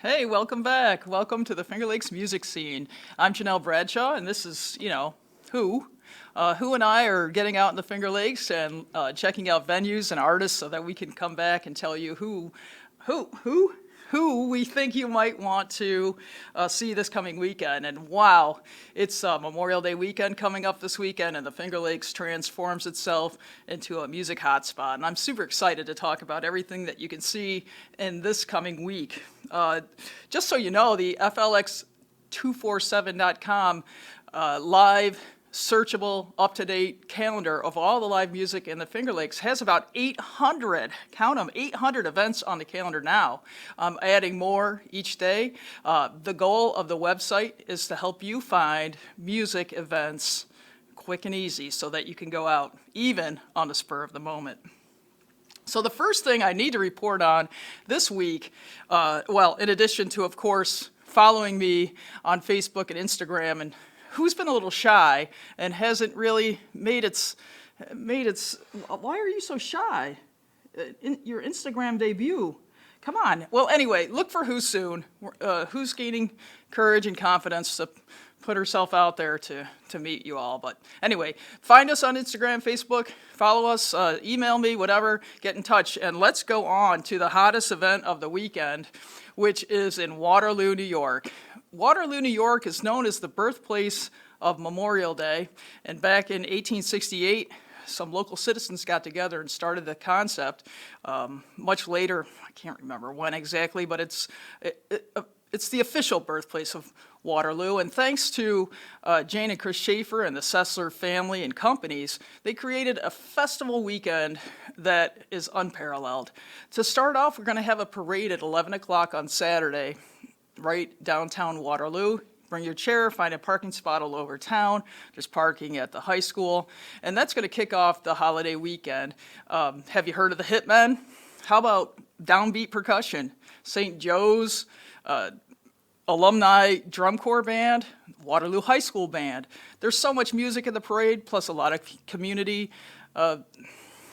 Hey, welcome back. Welcome to the Finger Lakes music scene. I'm Janelle Bradshaw, and this is, Who. Who and I are getting out in the Finger Lakes and checking out venues and artists so that we can come back and tell you who we think you might want to see this coming weekend. And wow, it's Memorial Day weekend coming up this weekend, and the Finger Lakes transforms itself into a music hotspot. And I'm super excited to talk about everything that you can see in this coming week. Just so you know, the FLX247.com live searchable, up-to-date calendar of all the live music in the Finger Lakes has about 800, count them, 800 events on the calendar now. Adding more each day. The goal of the website is to help you find music events quick and easy so that you can go out even on the spur of the moment. So the first thing I need to report on this week, in addition to, of course, following me on Facebook and Instagram, and who's been a little shy and hasn't really made its, why are you so shy? Your Instagram debut, come on. Well, anyway, look for Who soon. Who's gaining courage and confidence to put herself out there to meet you all. But anyway, find us on Instagram, Facebook, follow us, email me, whatever, get in touch. And let's go on to the hottest event of the weekend, which is in Waterloo, New York. Waterloo, New York is known as the birthplace of Memorial Day, and back in 1868, some local citizens got together and started the concept. Much later, I can't remember when exactly, but it's the official birthplace of Waterloo, and thanks to Jane and Chris Schaefer and the Sessler family and companies, they created a festival weekend that is unparalleled. To start off, we're going to have a parade at 11 o'clock on Saturday, right downtown Waterloo. Bring your chair, find a parking spot all over town. There's parking at the high school, and that's going to kick off the holiday weekend. Have you heard of the Hitmen? How about downbeat percussion? St. Joe's alumni drum corps band, Waterloo High School band. There's so much music in the parade, plus a lot of community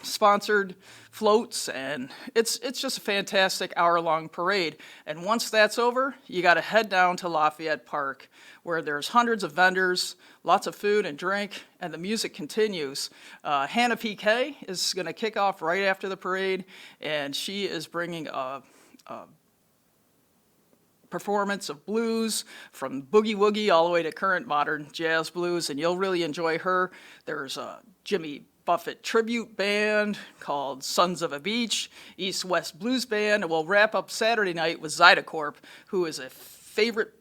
sponsored floats, and it's just a fantastic hour-long parade. And once that's over, you got to head down to Lafayette Park, where there's hundreds of vendors, lots of food and drink, and the music continues. Hannah PK is going to kick off right after the parade, and she is bringing a performance of blues from boogie woogie all the way to current modern jazz blues, and you'll really enjoy her. There's a Jimmy Buffett tribute band called Sons of a Beach, East West Blues Band, and we'll wrap up Saturday night with Zydecorp, who is a favorite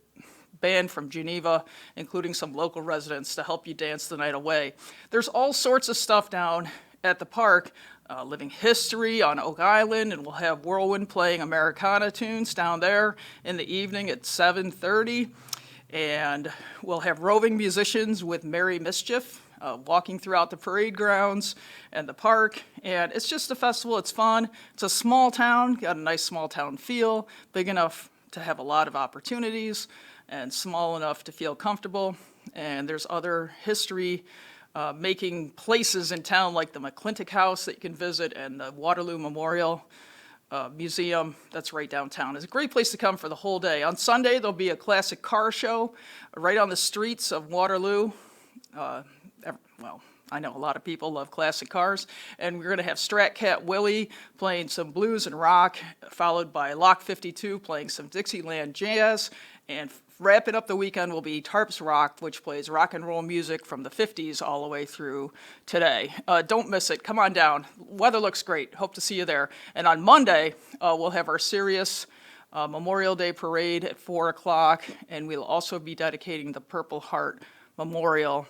band from Geneva, including some local residents to help you dance the night away. There's all sorts of stuff down at the park, Living History on Oak Island, and we'll have Whirlwind playing Americana tunes down there in the evening at 7:30, and we'll have roving musicians with Merry Mischief walking throughout the parade grounds and the park, and it's just a festival. It's fun. It's a small town, got a nice small town feel, big enough to have a lot of opportunities, and small enough to feel comfortable. And there's other history making places in town like the McClintock House that you can visit, and the Waterloo Memorial Museum that's right downtown. It's a great place to come for the whole day. On Sunday, there'll be a classic car show right on the streets of Waterloo. I know a lot of people love classic cars, and we're going to have Strat Cat Willie playing some blues and rock, followed by Lock 52 playing some Dixieland jazz, and wrapping up the weekend will be Tarps Rock, which plays rock and roll music from the 50s all the way through today. Don't miss it. Come on down. Weather looks great. Hope to see you there. And on Monday, we'll have our serious Memorial Day parade at 4 o'clock, and we'll also be dedicating the Purple Heart Memorial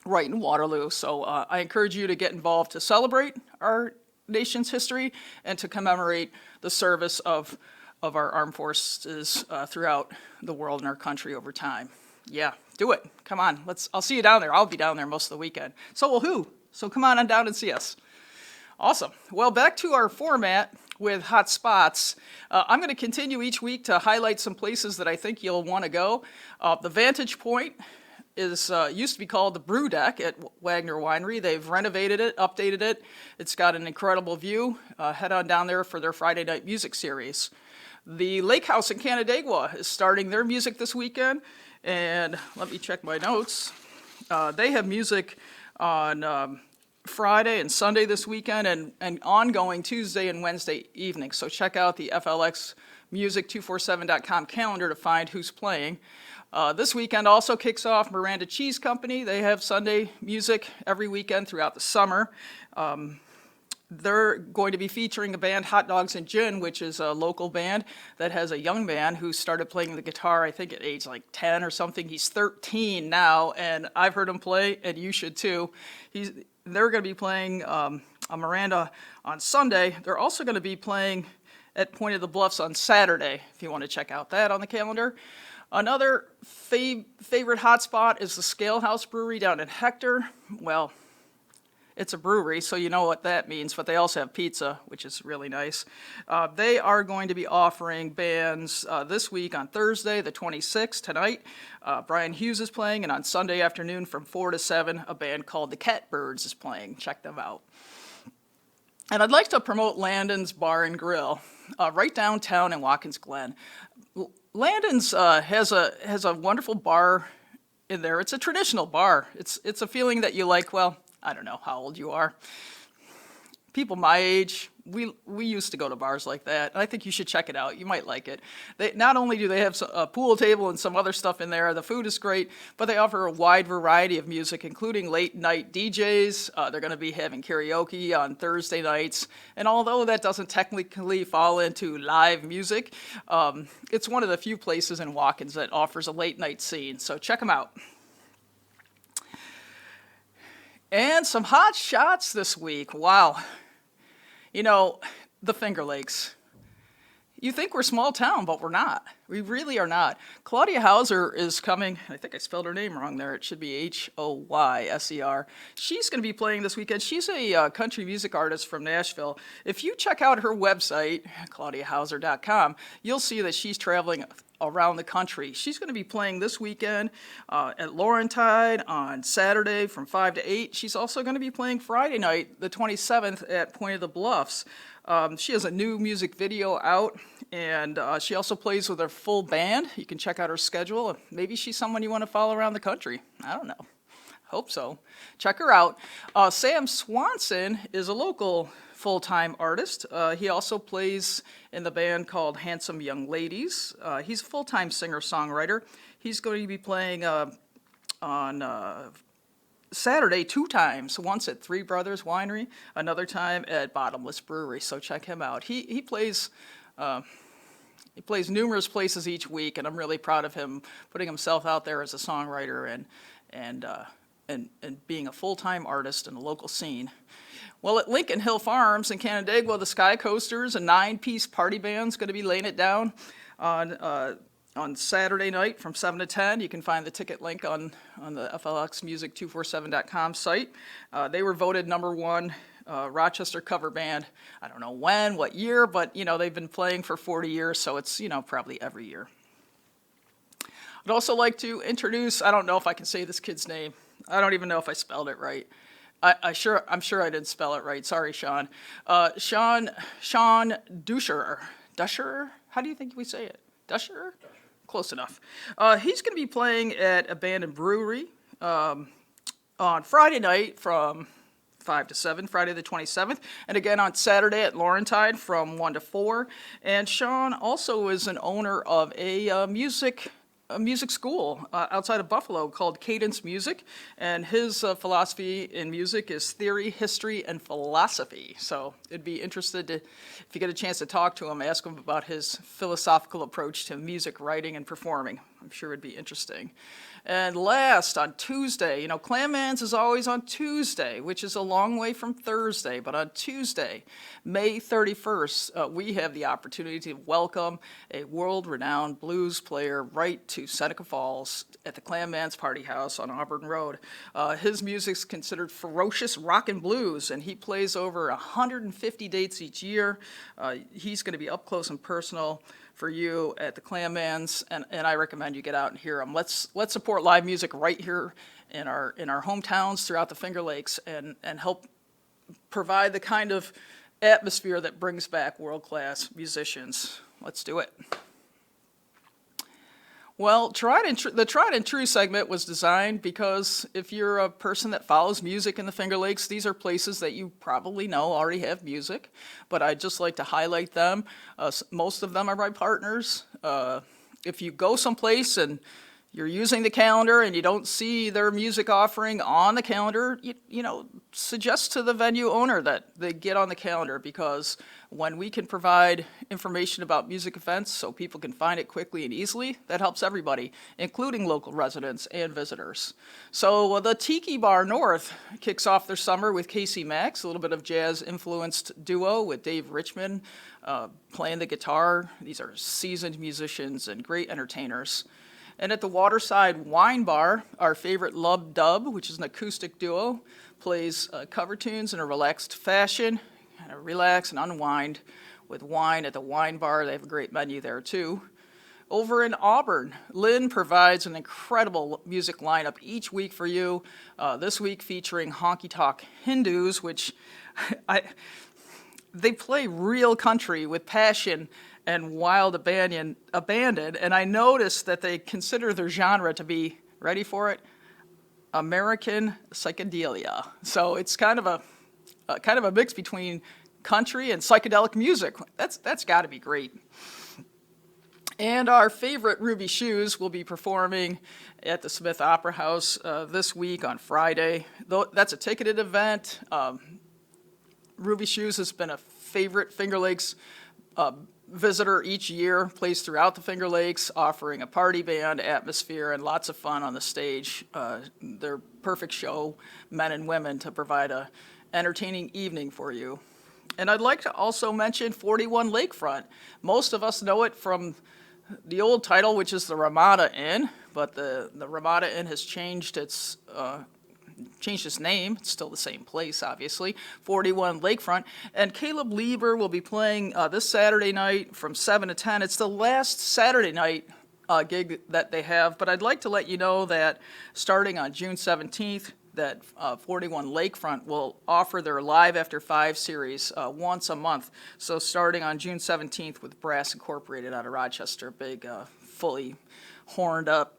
right in Waterloo. So I encourage you to get involved to celebrate our nation's history and to commemorate the service of our armed forces throughout the world and our country over time. Yeah, do it. Come on. I'll see you down there. I'll be down there most of the weekend. So will Who. So come on down and see us. Awesome. Well, back to our format with hot spots. I'm going to continue each week to highlight some places that I think you'll want to go. The Vantage Point is used to be called the Brew Deck at Wagner Winery. They've renovated it, updated it. It's got an incredible view. Head on down there for their Friday night music series. The Lake House in Canandaigua is starting their music this weekend, and let me check my notes. They have music on Friday and Sunday this weekend, and ongoing Tuesday and Wednesday evening. So check out the FLX Music247.com calendar to find who's playing. This weekend also kicks off Muranda Cheese Company. They have Sunday music every weekend throughout the summer. They're going to be featuring a band, Hot Dogs and Gin, which is a local band that has a young man who started playing the guitar, I think at age like 10 or something. He's 13 now, and I've heard him play, and you should too. They're going to be playing a Miranda on Sunday. They're also going to be playing at Point of the Bluffs on Saturday, if you want to check out that on the calendar. Another favorite hotspot is the Scale House Brewery down in Hector. Well, it's a brewery, so you know what that means, but they also have pizza, which is really nice. They are going to be offering bands this week on Thursday, the 26th, tonight. Brian Hughes is playing, and on Sunday afternoon from 4 to 7, a band called the Catbirds is playing. Check them out. And I'd like to promote Landon's Bar and Grill, right downtown in Watkins Glen. Landon's has a wonderful bar in there. It's a traditional bar. It's a feeling that you like, well, I don't know how old you are. People my age, we used to go to bars like that, and I think you should check it out. You might like it. Not only do they have a pool table and some other stuff in there, the food is great, but they offer a wide variety of music, including late-night DJs. They're going to be having karaoke on Thursday nights, and although that doesn't technically fall into live music, it's one of the few places in Watkins that offers a late-night scene, so check them out. And some hot shots this week. Wow. You know, the Finger Lakes. You think we're a small town, but we're not. We really are not. Claudia Hauser is coming. I think I spelled her name wrong there. It should be Hoyser. She's going to be playing this weekend. She's a country music artist from Nashville. If you check out her website, claudiahauser.com, you'll see that she's traveling around the country. She's going to be playing this weekend at Laurentide on Saturday from 5 to 8. She's also going to be playing Friday night, the 27th, at Point of the Bluffs. She has a new music video out, and she also plays with her full band. You can check out her schedule. Maybe she's someone you want to follow around the country. I don't know. Hope so. Check her out. Sam Swanson is a local full-time artist. He also plays in the band called Handsome Young Ladies. He's a full-time singer-songwriter. He's going to be playing on Saturday 2 times, once at Three Brothers Winery, another time at Bottomless Brewery, so check him out. He plays numerous places each week, and I'm really proud of him putting himself out there as a songwriter and being a full-time artist in the local scene. Well, at Lincoln Hill Farms in Canandaigua, the Skycoasters, a 9-piece party band's going to be laying it down on Saturday night from 7 to 10. You can find the ticket link on the FLX Music247.com site. They were voted #1 Rochester cover band. I don't know when, what year, but they've been playing for 40 years, so it's probably every year. I'd also like to introduce, I don't know if I can say this kid's name. I don't even know if I spelled it right. I'm sure I didn't spell it right. Sorry, Sean. Sean Duscher. Duscher? How do you think we say it? Duscher? Close enough. He's going to be playing at Abandoned Brewery on Friday night from 5 to 7, Friday the 27th, and again on Saturday at Laurentide from 1 to 4. And Sean also is an owner of a music school outside of Buffalo called Cadence Music, and his philosophy in music is theory, history, and philosophy. So it'd be interested if you get a chance to talk to him, ask him about his philosophical approach to music writing and performing. I'm sure it'd be interesting. And last, on Tuesday, Clam Man's is always on Tuesday, which is a long way from Thursday, but on Tuesday, May 31st, we have the opportunity to welcome a world-renowned blues player right to Seneca Falls at the Clam Man's Party House on Auburn Road. His music's considered ferocious rock and blues, and he plays over 150 dates each year. He's going to be up close and personal for you at the Clam Man's, and I recommend recommend you get out and hear them. Let's support live music right here in our hometowns throughout the Finger Lakes and help provide the kind of atmosphere that brings back world-class musicians. Let's do it. Well, the Tried and True segment was designed because if you're a person that follows music in the Finger Lakes, these are places that you probably know already have music, but I'd just like to highlight them. Most of them are my partners. If you go someplace and you're using the calendar and you don't see their music offering on the calendar, suggest to the venue owner that they get on the calendar, because when we can provide information about music events so people can find it quickly and easily, that helps everybody, including local residents and visitors. So the Tiki Bar North kicks off their summer with Casey Max, a little bit of jazz-influenced duo with Dave Richmond playing the guitar. These are seasoned musicians and great entertainers. And at the Waterside Wine Bar, our favorite Lub Dub, which is an acoustic duo, plays cover tunes in a relaxed fashion. Kind of relax and unwind with wine at the wine bar. They have a great menu there too. Over in Auburn, Lynn provides an incredible music lineup each week for you. This week featuring Honky Tonk Hindus, which they play real country with passion and wild abandon. And I noticed that they consider their genre to be, ready for it, American psychedelia. So it's kind of a mix between country and psychedelic music. That's got to be great. And our favorite Ruby Shooz will be performing at the Smith Opera House this week on Friday. That's a ticketed event. Ruby Shooz has been a favorite Finger Lakes visitor each year, plays throughout the Finger Lakes, offering a party band atmosphere and lots of fun on the stage. They're perfect show men and women to provide a entertaining evening for you. And I'd like to also mention 41 Lakefront. Most of us know it from the old title, which is the Ramada Inn, but the Ramada Inn has changed its name. It's still the same place, obviously. 41 Lakefront. And Caleb Lieber will be playing this Saturday night from 7 to 10. It's the last Saturday night gig that they have, but I'd like to let you know that starting on June 17th, that 41 Lakefront will offer their Live After 5 series once a month. So starting on June 17th with Brass Incorporated out of Rochester, big, fully horned up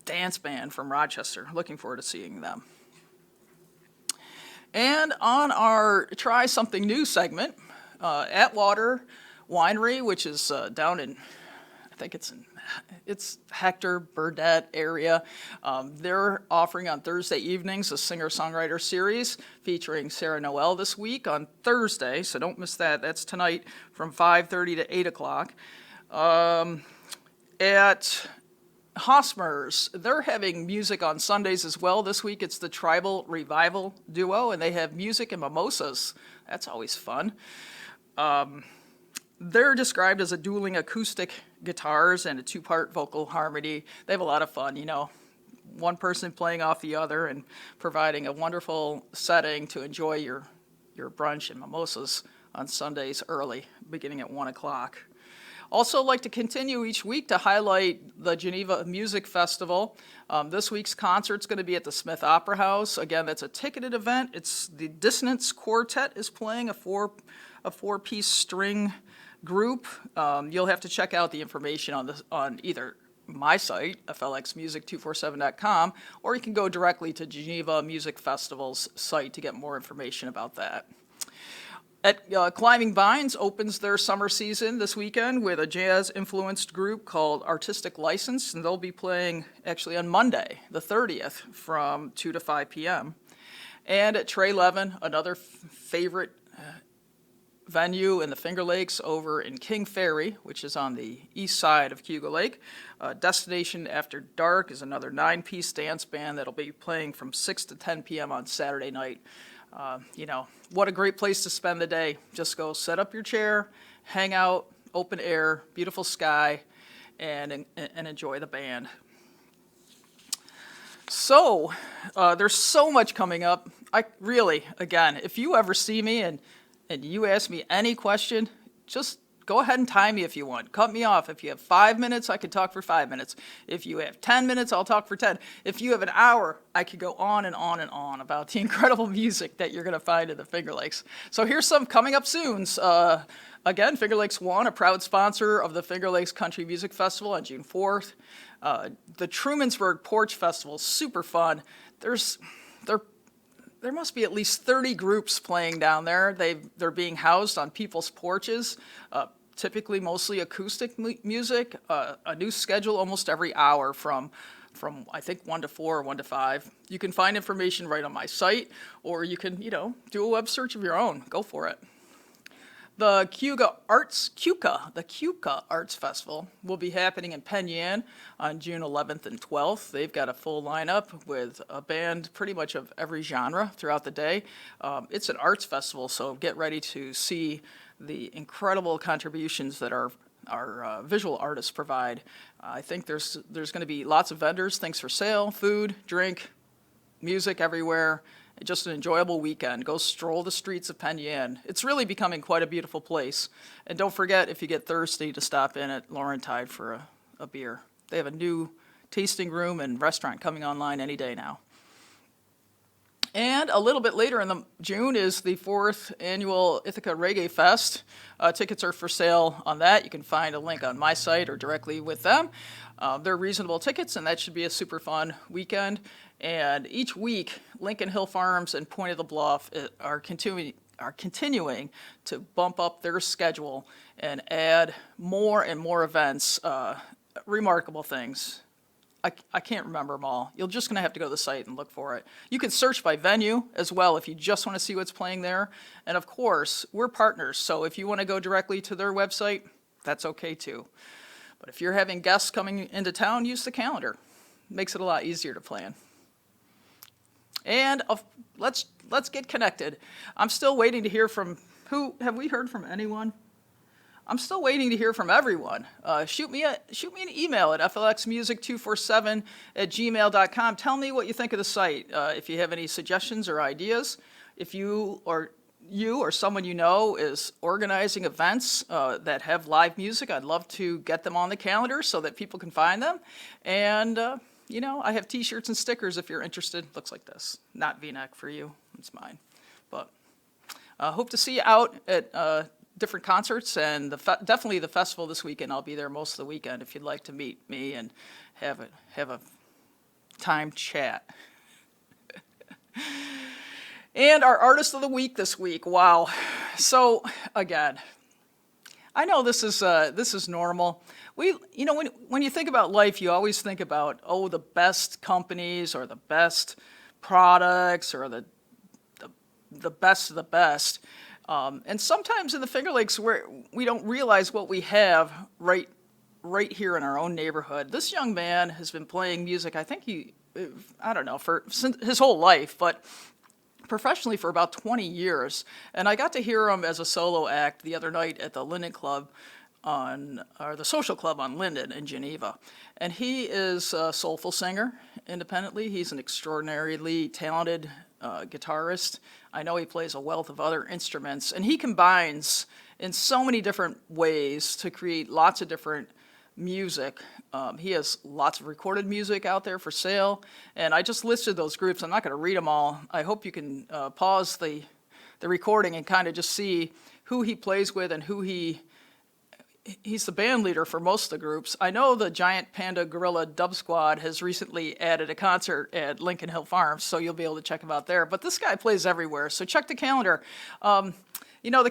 dance band from Rochester. Looking forward to seeing them. And on our Try Something New segment, Atwater Winery, which is down in, I think it's Hector, Burdett area. They're offering on Thursday evenings a singer-songwriter series featuring Sarah Noel this week on Thursday, so don't miss that. That's tonight from 5:30 to 8 o'clock. At Hosmer's, they're having music on Sundays as well. This week it's the Tribal Revival Duo, and they have music and mimosas. That's always fun. They're described as a dueling acoustic guitars and a two-part vocal harmony. They have a lot of fun, one person playing off the other and providing a wonderful setting to enjoy your brunch and mimosas on Sundays early, beginning at 1 o'clock. Also like to continue each week to highlight the Geneva Music Festival. This week's concert's going to be at the Smith Opera House. Again, that's a ticketed event. It's the Dissonance Quartet is playing a four-piece string group. You'll have to check out the information on either my site, flxmusic247.com, or you can go directly to Geneva Music Festival's site to get more information about that. At Climbing Vines opens their summer season this weekend with a jazz-influenced group called Artistic License, and they'll be playing actually on Monday, the 30th, from 2 to 5 p.m. And at Trey Levin, another favorite venue in the Finger Lakes over in King Ferry, which is on the east side of Cuba Lake. Destination After Dark is another 9-piece dance band that'll be playing from 6 to 10 p.m. on Saturday night. What a great place to spend the day. Just go set up your chair, hang out, open air, beautiful sky, and enjoy the band. So, there's so much coming up. Again, if you ever see me and you ask me any question, just go ahead and time me if you want. Cut me off. If you have 5 minutes, I could talk for 5 minutes. If you have 10 minutes, I'll talk for 10. If you have an hour, I could go on and on and on about the incredible music that you're going to find in the Finger Lakes. So here's some coming up soons. Again, Finger Lakes One, a proud sponsor of the Finger Lakes Country Music Festival on June 4th. The Trumansburg Porch Festival, super fun. There must be at least 30 groups playing down there. They're being housed on people's porches, typically mostly acoustic music, a new schedule almost every hour from I think 1 to 4 or 1 to 5. You can find information right on my site, or you can, do a web search of your own. Go for it. The Cuca Arts Festival will be happening in Penn Yan on June 11th and 12th. They've got a full lineup with a band pretty much of every genre throughout the day. It's an arts festival, so get ready to see the incredible contributions that our visual artists provide. I think there's going to be lots of vendors, things for sale, food, drink, music everywhere. Just an enjoyable weekend. Go stroll the streets of Penn Yan. It's really becoming quite a beautiful place. And don't forget, if you get thirsty, to stop in at Laurentide for a beer. They have a new tasting room and restaurant coming online any day now. And a little bit later in June is the 4th annual Ithaca Reggae Fest. Tickets are for sale on that. You can find a link on my site or directly with them. They're reasonable tickets, and that should be a super fun weekend. And each week, Lincoln Hill Farms and Point of the Bluff are continuing to bump up their schedule and add more and more events, remarkable things. I can't remember them all. You're just going to have to go to the site and look for it. You can search by venue as well if you just want to see what's playing there. And of course, we're partners, so if you want to go directly to their website, that's okay too. But if you're having guests coming into town, use the calendar. Makes it a lot easier to plan. And let's get connected. I'm still waiting to hear from have we heard from anyone? I'm still waiting to hear from everyone. Shoot me an email at flxmusic247@gmail.com. Tell me what you think of the site. If you have any suggestions or ideas, if you or someone you know is organizing events that have live music, I'd love to get them on the calendar so that people can find them. And I have T-shirts and stickers if you're interested. Looks like this. Not V-neck for you. It's mine. But hope to see you out at different concerts, and definitely the festival this weekend. I'll be there most of the weekend if you'd like to meet me and have a time chat. And our artist of the week this week. Wow. So again, I know this is normal. When you think about life, you always think about the best companies or the best products or the best of the best. And sometimes in the Finger Lakes, we don't realize what we have right here in our own neighborhood. This young man has been playing music, I think for his whole life, but professionally for about 20 years. And I got to hear him as a solo act the other night at the Linden Club the Social Club on Linden in Geneva. And he is a soulful singer independently. He's an extraordinarily talented guitarist. I know he plays a wealth of other instruments, and he combines in so many different ways to create lots of different music. He has lots of recorded music out there for sale, and I just listed those groups. I'm not going to read them all. I hope you can pause the recording and kind of just see who he plays with and who he's the band leader for most of the groups. I know the Giant Panda Gorilla Dub Squad has recently added a concert at Lincoln Hill Farms, so you'll be able to check him out there. But this guy plays everywhere, so check the calendar. The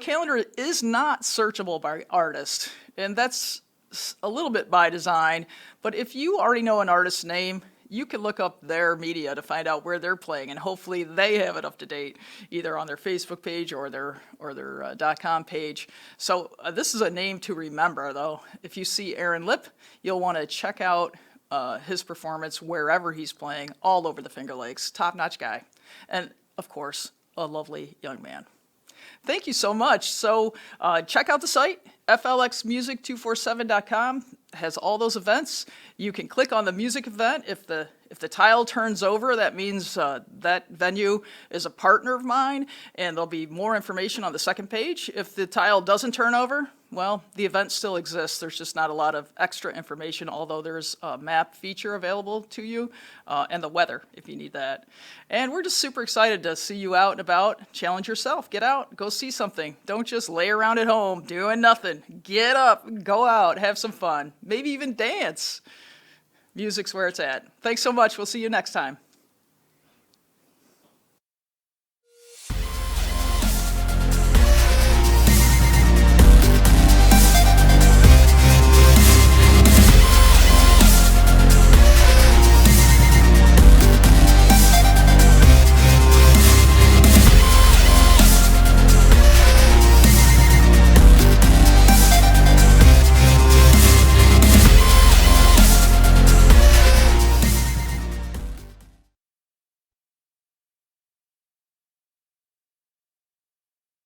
calendar is not searchable by artist, and that's a little bit by design. But if you already know an artist's name, you can look up their media to find out where they're playing, and hopefully they have it up to date, either on their Facebook page or their .com page. So this is a name to remember, though. If you see Aaron Lipp, you'll want to check out his performance wherever he's playing, all over the Finger Lakes. Top-notch guy, and of course, a lovely young man. Thank you so much. So check out the site, flxmusic247.com. Has all those events. You can click on the music event if the If the tile turns over, that means that venue is a partner of mine, and there'll be more information on the second page. If the tile doesn't turn over, well, the event still exists. There's just not a lot of extra information, although there's a map feature available to you, and the weather if you need that. And we're just super excited to see you out and about. Challenge yourself. Get out. Go see something. Don't just lay around at home doing nothing. Get up. Go out. Have some fun. Maybe even dance. Music's where it's at. Thanks so much. We'll see you next time.